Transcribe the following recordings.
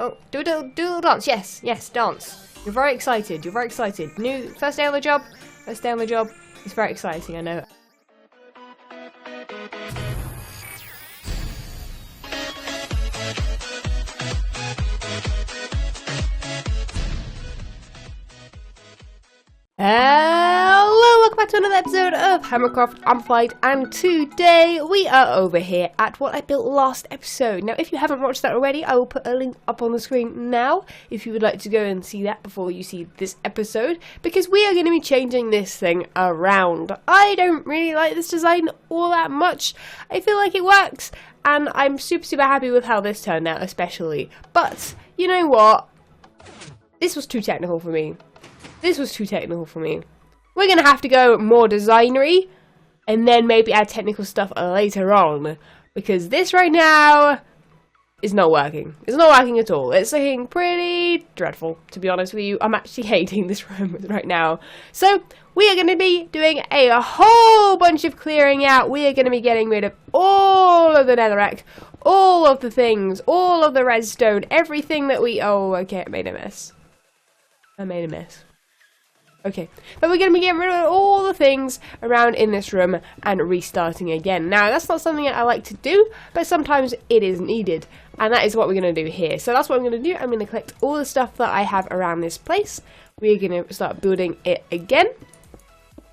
Oh, do a little dance. Yes, yes, dance. You're very excited. You're very excited. New first day on the job. First day on the job. It's very exciting. I know. Hello, welcome back to another episode of Hermitcraft Amplified, and today we are over here at what I built last episode. Now, if you haven't watched that already, I will put a link up on the screen now if you would like to go and see that before you see this episode, because we are going to be changing this thing around. I don't really like this design all that much. I feel like it works, and I'm super happy with how this turned out especially. But, you know what? This was too technical for me. This was too technical for me. We're going to have to go more designery and then maybe add technical stuff later on, because this right now is not working. It's not working at all. It's looking pretty dreadful, to be honest with you. I'm actually hating this room right now. So we are going to be doing a whole bunch of clearing out. We are going to be getting rid of all of the netherrack, all of the things, all of the redstone, everything that we... Oh, okay, I made a mess. I made a mess. Okay, but we're going to be getting rid of all the things around in this room and restarting again. Now, that's not something that I like to do, but sometimes it is needed, and that is what we're going to do here. So that's what I'm going to do. I'm going to collect all the stuff that I have around this place. We're going to start building it again.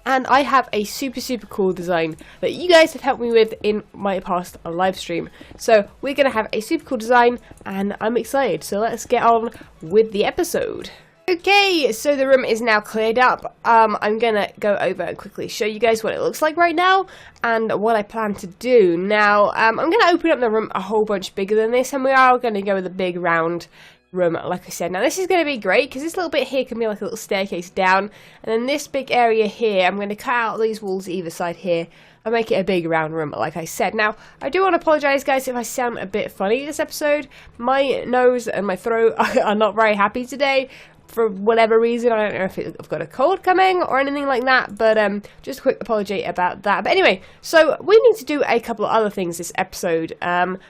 And I have a super cool design that you guys have helped me with in my past live stream. So we're going to have a super cool design, and I'm excited. So let's get on with the episode. Okay, so the room is now cleared up. I'm going to go over and quickly show you guys what it looks like right now and what I plan to do. Now, I'm going to open up the room a whole bunch bigger than this, and we are going to go with a big round room, like I said. Now, this is going to be great because this little bit here can be like a little staircase down, and then this big area here, I'm going to cut out these walls either side here and make it a big round room, like I said. Now, I do want to apologise, guys, if I sound a bit funny this episode. My nose and my throat are not very happy today. For whatever reason, I don't know if I've got a cold coming or anything like that, but just a quick apology about that. But anyway, so we need to do a couple of other things this episode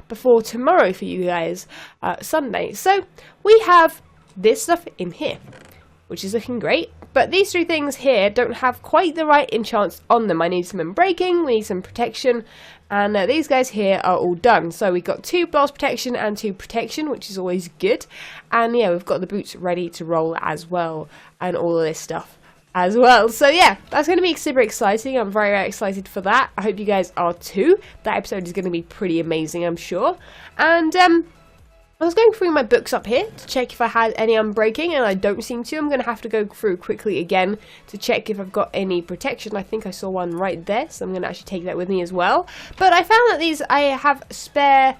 before tomorrow for you guys, Sunday. So we have this stuff in here, which is looking great, but these three things here don't have quite the right enchants on them. I need some unbreaking, we need some protection, and these guys here are all done. So we've got 2 blast protection and 2 protection, which is always good. And yeah, we've got the boots ready to roll as well, and all of this stuff as well. So yeah, that's going to be super exciting. I'm very excited for that. I hope you guys are too. That episode is going to be pretty amazing, I'm sure. And I was going through my books up here to check if I had any unbreaking, and I don't seem to. I'm going to have to go through quickly again to check if I've got any protection. I think I saw one right there, so I'm going to actually take that with me as well. But I found that I have a spare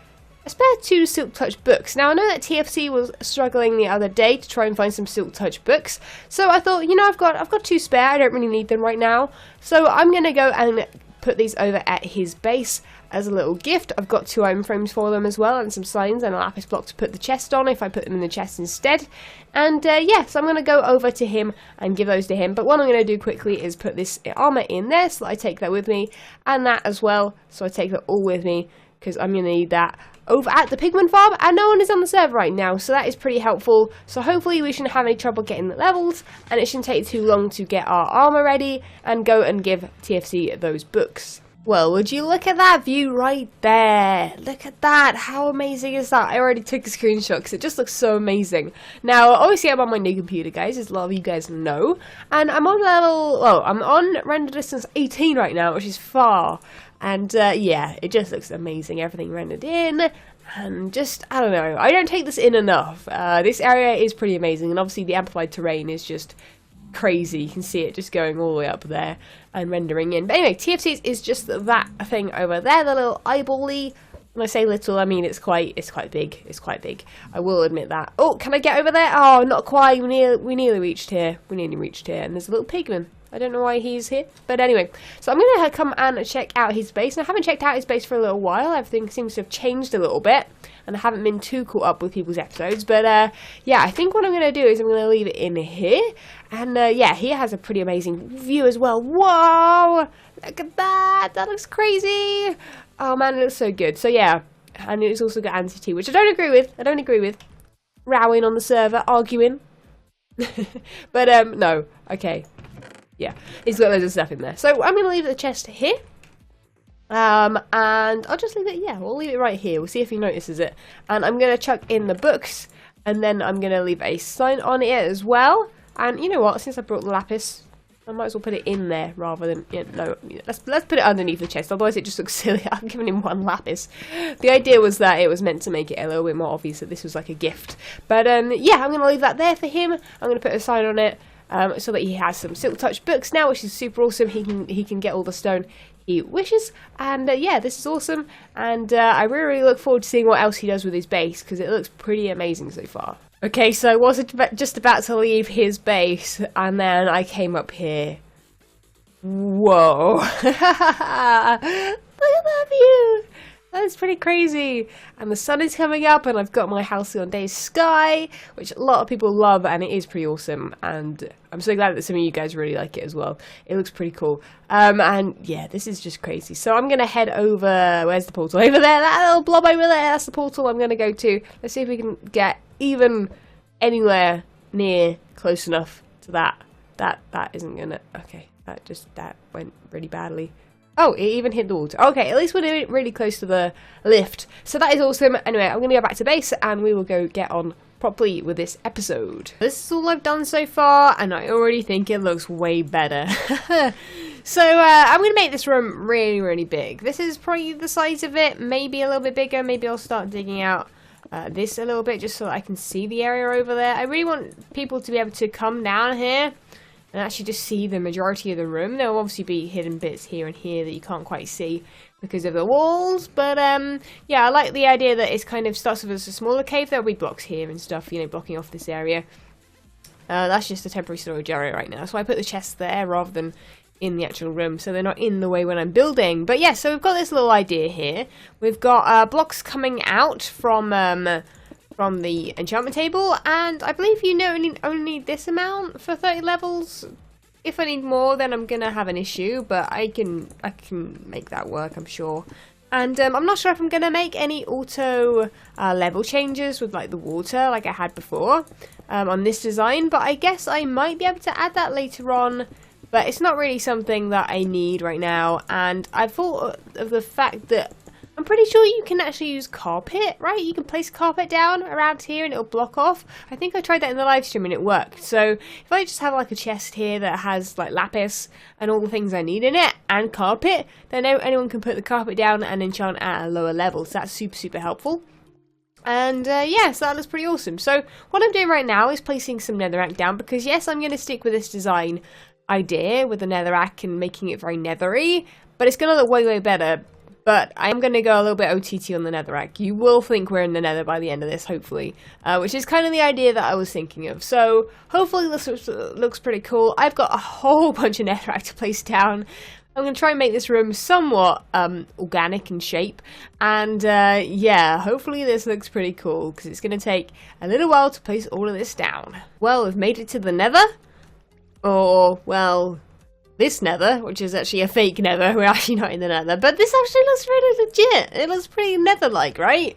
2 Silk Touch books. Now, I know that TFC was struggling the other day to try and find some Silk Touch books, so I thought, you know, I've got 2 spare. I don't really need them right now, so I'm going to go and put these over at his base as a little gift. I've got 2 iron frames for them as well, and some signs and a lapis block to put the chest on if I put them in the chest instead. And yeah, so I'm going to go over to him and give those to him. But what I'm going to do quickly is put this armor in there so that I take that with me, and that as well, so I take that all with me, because I'm going to need that over at the Pigman farm, and no one is on the server right now, so that is pretty helpful. So hopefully we shouldn't have any trouble getting the levels, and it shouldn't take too long to get our armor ready and go and give TFC those books. Well, would you look at that view right there? Look at that. How amazing is that? I already took a screenshot because it just looks so amazing. Now, obviously I'm on my new computer, guys, as a lot of you guys know. And I'm on I'm on render distance 18 right now, which is far. And yeah, it just looks amazing. Everything rendered in. And just, I don't know. I don't take this in enough. This area is pretty amazing. And obviously the amplified terrain is just crazy. You can see it just going all the way up there and rendering in. But anyway, TFC is just that thing over there, the little eyeball-y. When I say little, I mean it's quite big. It's quite big. I will admit that. Oh, can I get over there? Oh, not quite. We nearly reached here. We nearly reached here, and there's a little pigman. I don't know why he's here, but anyway. So I'm going to come and check out his base. And I haven't checked out his base for a little while. Everything seems to have changed a little bit, and I haven't been too caught up with people's episodes. But yeah, I think what I'm going to do is I'm going to leave it in here. And yeah, he has a pretty amazing view as well. Whoa! Look at that! That looks crazy! Oh man, it looks so good. So yeah, and it's also got anti-T, which I don't agree with. rowing on the server, arguing. But, no. Okay. Yeah. He's got loads of stuff in there. So, I'm going to leave the chest here. And I'll just leave it, yeah, we'll leave it right here. We'll see if he notices it. And I'm going to chuck in the books. And then I'm going to leave a sign on it as well. And you know what? Since I brought the lapis, I might as well put it in there rather than, no, let's put it underneath the chest, otherwise it just looks silly. I'm giving him one lapis. The idea was that it was meant to make it a little bit more obvious that this was like a gift. But yeah, I'm going to leave that there for him. I'm going to put a sign on it so that he has some Silk Touch books now, which is super awesome. He can get all the stone he wishes. And yeah, this is awesome. And I really look forward to seeing what else he does with his base, because it looks pretty amazing so far. Okay, so I was just about to leave his base, and then I came up here. Whoa. Look at that view! That's pretty crazy. And the sun is coming up, and I've got my house on day sky, which a lot of people love, and it is pretty awesome. And I'm so glad that some of you guys really like it as well. It looks pretty cool. And yeah, this is just crazy. So I'm going to head over, where's the portal? Over there, that little blob over there, that's the portal I'm going to go to. Let's see if we can get even anywhere near close enough to that. That isn't going to, okay, that went really badly. Oh, it even hit the water. Okay, at least we're really close to the lift. So that is awesome. Anyway, I'm going to go back to base and we will go get on properly with this episode. This is all I've done so far, and I already think it looks way better. So I'm going to make this room really, really big. This is probably the size of it, maybe a little bit bigger. Maybe I'll start digging out this a little bit just so that I can see the area over there. I really want people to be able to come down here and actually just see the majority of the room. There will obviously be hidden bits here and here that you can't quite see because of the walls, but yeah, I like the idea that it's kind of starts with a smaller cave. There'll be blocks here and stuff, you know, blocking off this area. That's just a temporary storage area right now, so I put the chests there rather than in the actual room, so they're not in the way when I'm building. But yeah, so we've got this little idea here. We've got blocks coming out from the enchantment table, and I believe you only need this amount for 30 levels. If I need more, then I'm gonna have an issue, but I can make that work, I'm sure. And I'm not sure if I'm gonna make any auto level changes with like the water like I had before on this design, but I guess I might be able to add that later on. But it's not really something that I need right now, and I thought of the fact that I'm pretty sure you can actually use carpet, right? You can place carpet down around here and it'll block off. I think I tried that in the live stream and it worked. So if I just have like a chest here that has like lapis and all the things I need in it and carpet, then anyone can put the carpet down and enchant at a lower level. So that's super, super helpful. And yeah, so that looks pretty awesome. So what I'm doing right now is placing some netherrack down because yes, I'm going to stick with this design idea with the netherrack and making it very nethery, but it's going to look way, way better. But I'm going to go a little bit OTT on the netherrack. You will think we're in the nether by the end of this, hopefully. Which is kind of the idea that I was thinking of. So, hopefully this looks pretty cool. I've got a whole bunch of netherrack to place down. I'm going to try and make this room somewhat organic in shape. And, yeah, hopefully this looks pretty cool. Because it's going to take a little while to place all of this down. Well, we've made it to the nether. Or, well, this nether, which is actually a fake nether. We're actually not in the nether, but this actually looks really legit. It looks pretty nether-like, right?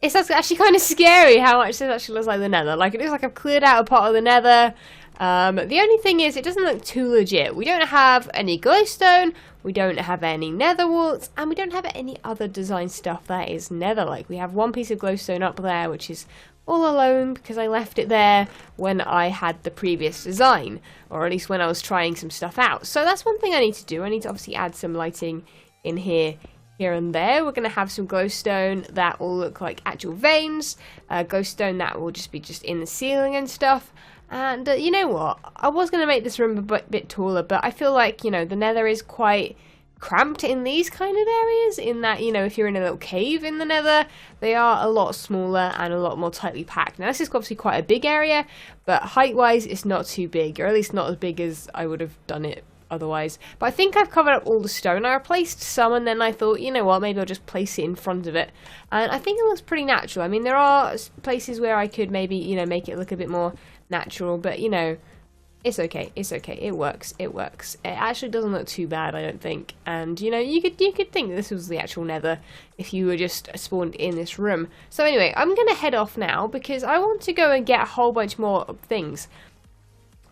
It's actually kind of scary how much this actually looks like the nether. Like, it looks like I've cleared out a part of the nether. The only thing is, it doesn't look too legit. We don't have any glowstone, we don't have any nether warts, and we don't have any other design stuff that is nether-like. We have one piece of glowstone up there, which is all alone because I left it there when I had the previous design, or at least when I was trying some stuff out. So that's one thing I need to do. I need to obviously add some lighting in here and there. We're going to have some glowstone that will look like actual veins, glowstone that will just be in the ceiling and stuff. And you know what, I was going to make this room a bit taller, but I feel like, you know, the nether is quite cramped in these kind of areas, in that, you know, if you're in a little cave in the nether, they are a lot smaller and a lot more tightly packed. Now this is obviously quite a big area, but height wise it's not too big, or at least not as big as I would have done it otherwise. But I think I've covered up all the stone. I replaced some, and then I thought, you know what, maybe I'll just place it in front of it, and I think it looks pretty natural. I mean, there are places where I could maybe, you know, make it look a bit more natural, but you know, It's okay, it's okay, it works, it works. It actually doesn't look too bad, I don't think. And, you know, you could think that this was the actual nether if you were just spawned in this room. So anyway, I'm going to head off now because I want to go and get a whole bunch more things.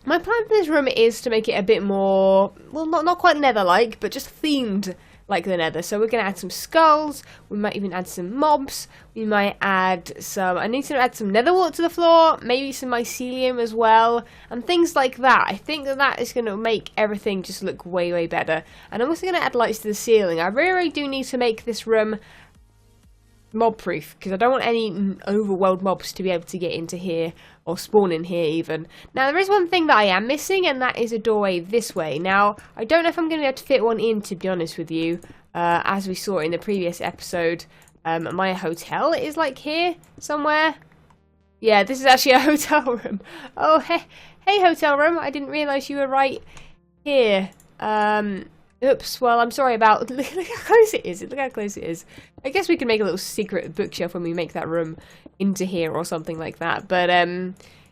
My plan for this room is to make it a bit more, well, not quite nether-like, but just themed like the nether. So we're going to add some skulls, we might even add some mobs, we might add some, I need to add some nether wart to the floor, maybe some mycelium as well, and things like that. I think that is going to make everything just look way, way better. And I'm also going to add lights to the ceiling. I really do need to make this room mob proof because I don't want any overworld mobs to be able to get into here or spawn in here even. Now there is one thing that I am missing, and that is a doorway this way. Now I don't know if I'm going to be able to fit one in, to be honest with you. As we saw in the previous episode, my hotel is like here somewhere. Yeah, this is actually a hotel room. Oh hey hotel room, I didn't realise you were right here. Oops, well, I'm sorry about... Look how close it is. Look how close it is. I guess we can make a little secret bookshelf when we make that room into here or something like that. But,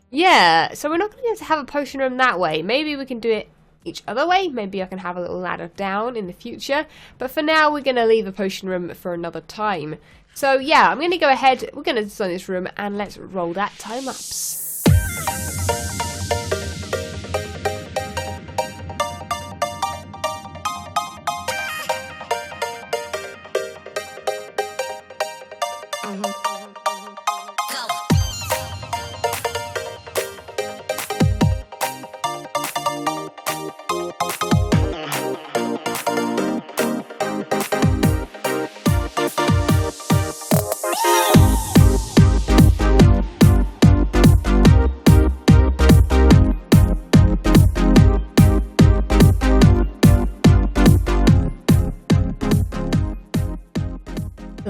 yeah. So we're not going to be able to have a potion room that way. Maybe we can do it each other way. Maybe I can have a little ladder down in the future. But for now, we're going to leave a potion room for another time. So, yeah, I'm going to go ahead. We're going to design this room and let's roll that time lapse.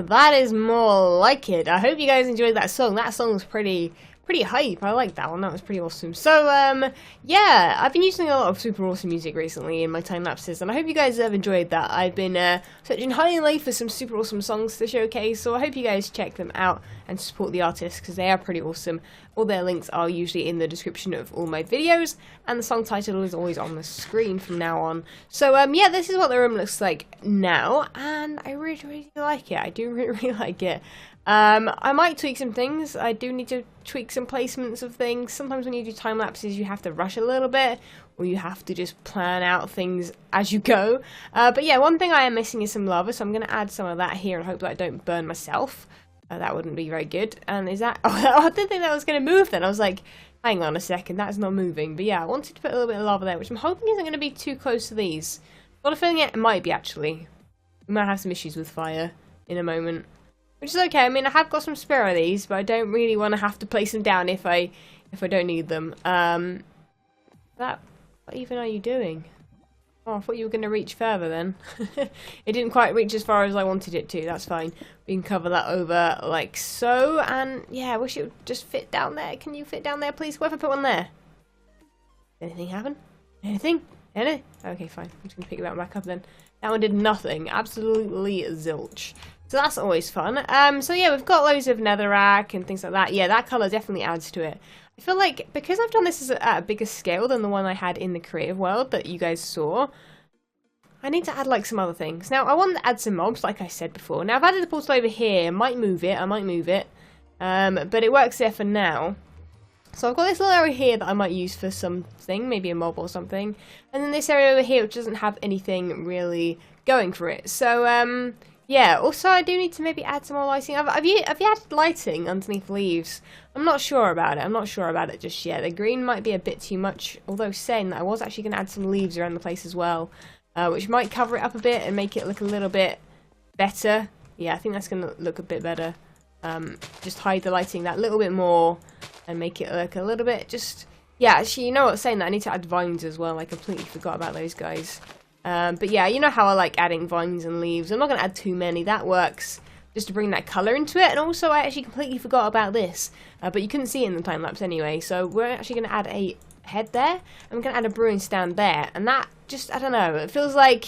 That is more like it. I hope you guys enjoyed that song. That song was pretty hype. I like that one. That was pretty awesome. So, yeah, I've been using a lot of super awesome music recently in my time lapses, and I hope you guys have enjoyed that. I've been searching high and low for some super awesome songs to showcase, so I hope you guys check them out and support the artists because they are pretty awesome. All their links are usually in the description of all my videos, and the song title is always on the screen from now on. So, yeah, this is what the room looks like now, and I really, really like it. I do really, really like it. I might tweak some things. I do need to tweak some placements of things. Sometimes when you do time lapses, you have to rush a little bit, or you have to just plan out things as you go. But yeah, one thing I am missing is some lava, so I'm going to add some of that here and hope that I don't burn myself. That wouldn't be very good. And is that... Oh, I didn't think that was going to move then. I was like, hang on a second, that's not moving. But yeah, I wanted to put a little bit of lava there, which I'm hoping isn't going to be too close to these. Got a feeling it might be, actually. We might have some issues with fire in a moment. Which is okay. I mean, I have got some spare of these, but I don't really want to have to place them down if I don't need them. What even are you doing? Oh, I thought you were going to reach further then. It didn't quite reach as far as I wanted it to. That's fine. We can cover that over like so. And yeah, I wish it would just fit down there. Can you fit down there, please? What if I put one there? Anything happen? Anything? Anything? Okay, fine. I'm just going to pick that back up then. That one did nothing. Absolutely zilch. So that's always fun. So yeah, we've got loads of netherrack and things like that. Yeah, that colour definitely adds to it. I feel like, because I've done this at a bigger scale than the one I had in the creative world that you guys saw, I need to add like some other things. Now, I want to add some mobs, like I said before. Now, I've added the portal over here. I might move it. But it works there for now. So I've got this little area here that I might use for something, maybe a mob or something. And then this area over here, which doesn't have anything really going for it. So, yeah, also I do need to maybe add some more lighting. Have you added lighting underneath leaves? I'm not sure about it. I'm not sure about it just yet. The green might be a bit too much, although saying that I was actually going to add some leaves around the place as well, which might cover it up a bit and make it look a little bit better. Yeah, I think that's going to look a bit better. Just hide the lighting that little bit more and make it look a little bit just... Yeah, actually, you know what, saying that, I need to add vines as well. I completely forgot about those guys. But yeah, you know how I like adding vines and leaves. I'm not going to add too many. That works just to bring that colour into it. And also, I actually completely forgot about this. But you couldn't see it in the time-lapse anyway. So we're actually going to add a head there. And we're going to add a brewing stand there. And that just, I don't know, it feels like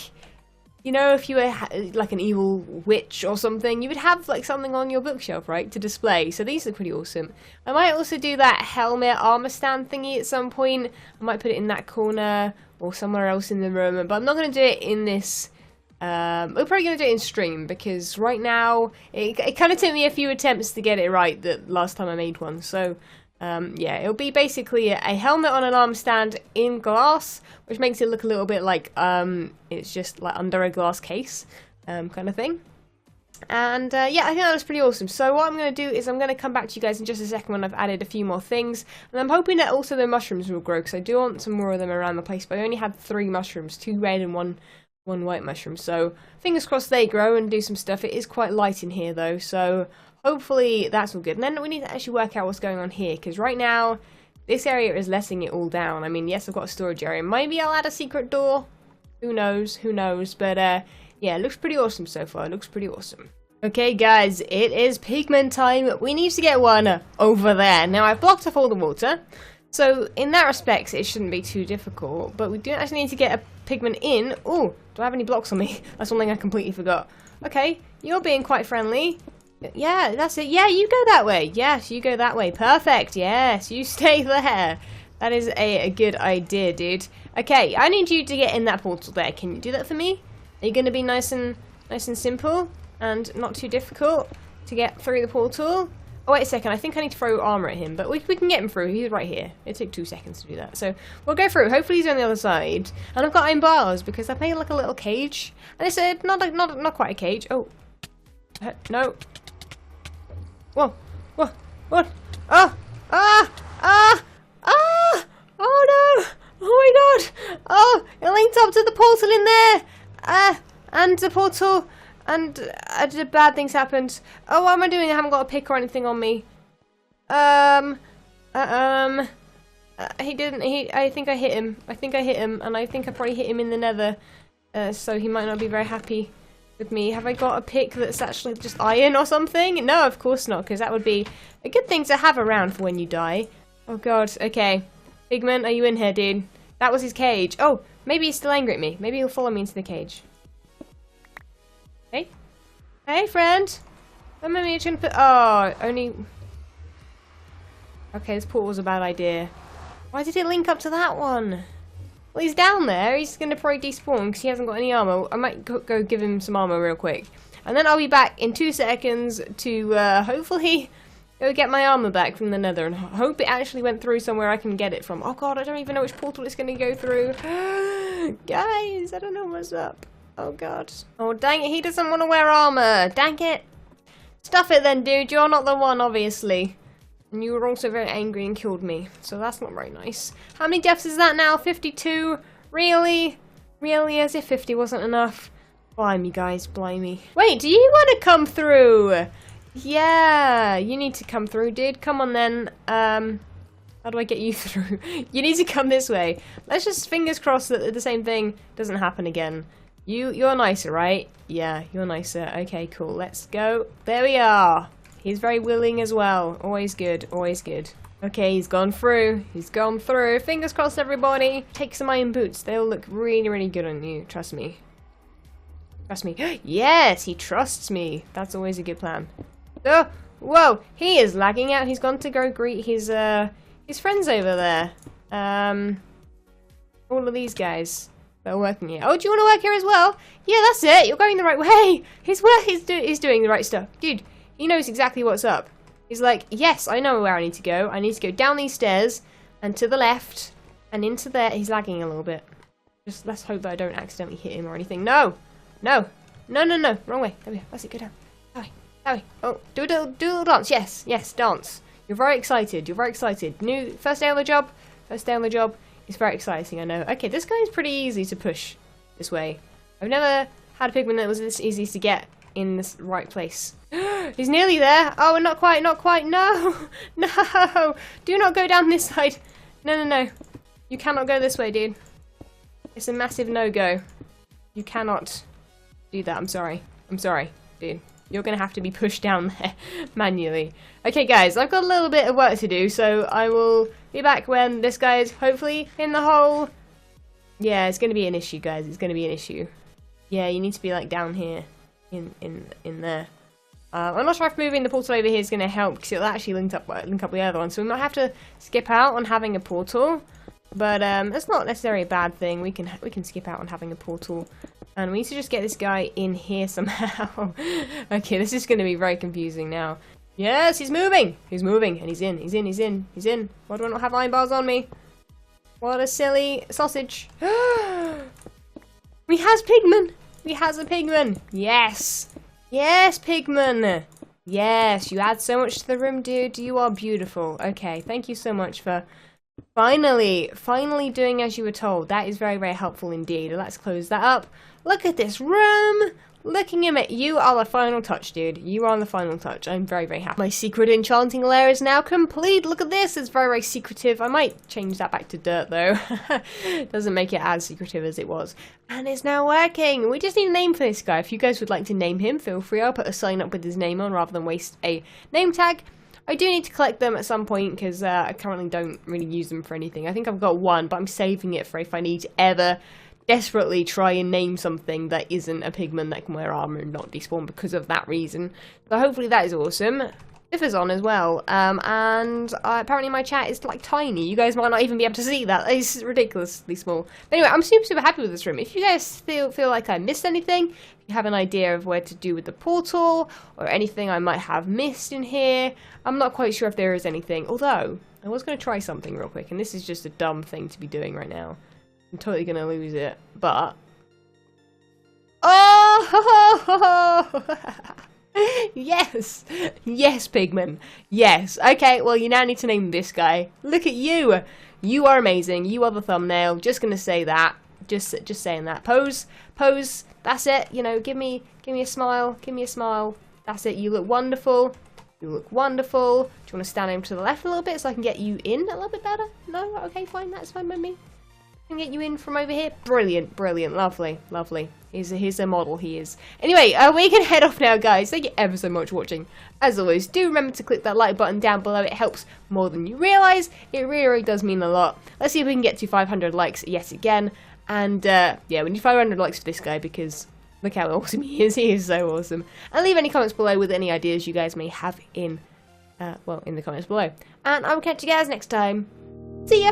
you know, if you were like an evil witch or something, you would have like something on your bookshelf, right, to display. So these are pretty awesome. I might also do that helmet armor stand thingy at some point. I might put it in that corner or somewhere else in the room, but I'm not going to do it in this. We're probably going to do it in stream, because right now it kind of took me a few attempts to get it right the last time I made one. So yeah, it'll be basically a helmet on an arm stand in glass, which makes it look a little bit like it's just like under a glass case kind of thing. And yeah, I think that was pretty awesome. So what I'm going to do is I'm going to come back to you guys in just a second when I've added a few more things. And I'm hoping that also the mushrooms will grow, because I do want some more of them around the place. But I only had 3 mushrooms, 2 red and one white mushroom. So fingers crossed they grow and do some stuff. It is quite light in here though, so hopefully that's all good. And then we need to actually work out what's going on here, because right now this area is letting it all down. I mean, yes, I've got a storage area. Maybe I'll add a secret door. Who knows? Who knows? But yeah, it looks pretty awesome so far. It looks pretty awesome. Okay guys, it is pigment time. We need to get one over there. Now I've blocked off all the water, so in that respect it shouldn't be too difficult, but we do actually need to get a pigment in. Oh, do I have any blocks on me? That's one thing I completely forgot. Okay, you're being quite friendly. Yeah, that's it. Yeah, you go that way. Yes, you go that way. Perfect. Yes, you stay there. That is a good idea, dude. Okay, I need you to get in that portal there. Can you do that for me? Are you going to be nice and simple and not too difficult to get through the portal? Oh, wait a second. I think I need to throw armor at him, but we can get him through. He's right here. It took 2 seconds to do that. So we'll go through. Hopefully he's on the other side. And I've got iron bars because I've made like a little cage. And it's not quite a cage. Oh. No. Whoa. What? What? Ah! Ah! Ah! Ah! Oh no! Oh my god! Oh! It linked up to the portal in there! And the portal... And bad things happened. Oh, what am I doing? I haven't got a pick or anything on me. He didn't. I think I hit him. And I think I probably hit him in the nether. So he might not be very happy with me. Have I got a pick that's actually just iron or something? No, of course not, because that would be a good thing to have around for when you die. Oh god. Okay, Pigman, are you in here, dude? That was his cage. Oh, maybe he's still angry at me. Maybe he'll follow me into the cage. Hey? Hey, friend! Don't make me a put. Oh, only... Okay, this portal was a bad idea. Why did it link up to that one? Well, he's down there. He's going to probably despawn because he hasn't got any armor. I might go give him some armor real quick. And then I'll be back in 2 seconds to hopefully go get my armor back from the nether. And hope it actually went through somewhere I can get it from. Oh god, I don't even know which portal it's going to go through. Guys, I don't know what's up. Oh god. Oh dang it, he doesn't want to wear armor. Dang it. Stuff it then, dude. You're not the one, obviously. And you were also very angry and killed me. So that's not very nice. How many deaths is that now? 52? Really? Really? As if 50 wasn't enough. Blimey, guys. Blimey. Wait, do you want to come through? Yeah. You need to come through, dude. Come on then. How do I get you through? You need to come this way. Let's just fingers crossed that the same thing doesn't happen again. You're nicer, right? Yeah, you're nicer. Okay, cool. Let's go. There we are. He's very willing as well. Always good. Always good. Okay, he's gone through. He's gone through. Fingers crossed, everybody. Take some iron boots. They'll look really, really good on you. Trust me. Trust me. Yes, he trusts me. That's always a good plan. Oh, whoa. He is lagging out. He's gone to go greet his friends over there. All of these guys that are working here. Oh, do you want to work here as well? Yeah, that's it. You're going the right way. He's doing the right stuff. Dude, he knows exactly what's up. He's like, yes, I know where I need to go. I need to go down these stairs and to the left and into there. He's lagging a little bit. Just let's hope that I don't accidentally hit him or anything. No. No. No, no, no. Wrong way. There we go. That's it. Go down. That way. That way. Oh, do a little dance. Yes. Yes, dance. You're very excited. You're very excited. First day on the job. First day on the job. It's very exciting, I know. Okay, this guy is pretty easy to push this way. I've never had a pigman that was this easy to get in this right place. He's nearly there. Oh, not quite, not quite. No. No. Do not go down this side. No, no, no. You cannot go this way, dude. It's a massive no-go. You cannot do that. I'm sorry. I'm sorry, dude. You're going to have to be pushed down there manually. Okay, guys, I've got a little bit of work to do, so I will be back when this guy is hopefully in the hole. Yeah, it's going to be an issue, guys. It's going to be an issue. Yeah, you need to be like down here, in there. I'm not sure if moving the portal over here is going to help, because it'll actually link up with the other one. So we might have to skip out on having a portal, but it's not necessarily a bad thing. We can skip out on having a portal, and we need to just get this guy in here somehow. Okay, this is going to be very confusing now. Yes, he's moving. He's moving, and he's in. He's in. He's in. He's in. Why do I not have iron bars on me? What a silly sausage. We has Pigman. We has a Pigman. Yes. Yes, Pigman! Yes, you add so much to the room, dude. You are beautiful. Okay, thank you so much for finally doing as you were told. That is very, very helpful indeed. Let's close that up. Look at this room! Looking at it, you are the final touch, dude. You are the final touch. I'm very, very happy. My secret enchanting lair is now complete. Look at this. It's very, very secretive. I might change that back to dirt, though. Doesn't make it as secretive as it was. And it's now working. We just need a name for this guy. If you guys would like to name him, feel free. I'll put a sign up with his name on rather than waste a name tag. I do need to collect them at some point because I currently don't really use them for anything. I think I've got one, but I'm saving it for if I need to ever desperately try and name something that isn't a pigman that can wear armor and not despawn because of that reason. So hopefully that is awesome. Differ's on as well, and apparently my chat is like tiny. You guys might not even be able to see that. It's ridiculously small. But anyway, I'm super happy with this room. If you guys feel like I missed anything, if you have an idea of where to do with the portal or anything I might have missed in here, I'm not quite sure if there is anything. Although I was going to try something real quick, and this is just a dumb thing to be doing right now. I'm totally gonna lose it, but oh, yes, yes, Pigman, yes. Okay, well, you now need to name this guy. Look at you. You are amazing. You are the thumbnail. Just gonna say that. Just saying that. Pose. That's it. You know, give me a smile. Give me a smile. That's it. You look wonderful. You look wonderful. Do you want to stand over to the left a little bit so I can get you in a little bit better? No? Okay, fine. That's fine by me. Get you in from over here. Brilliant, lovely. Here's a model, he is. Anyway, we can head off now, guys. Thank you ever so much for watching. As always, do remember to click that like button down below. It helps more than you realise. It really does mean a lot. Let's see if we can get to 500 likes yet again. And yeah, we need 500 likes for this guy because look how awesome he is. He is so awesome. And leave any comments below with any ideas you guys may have in the comments below. And I will catch you guys next time. See ya!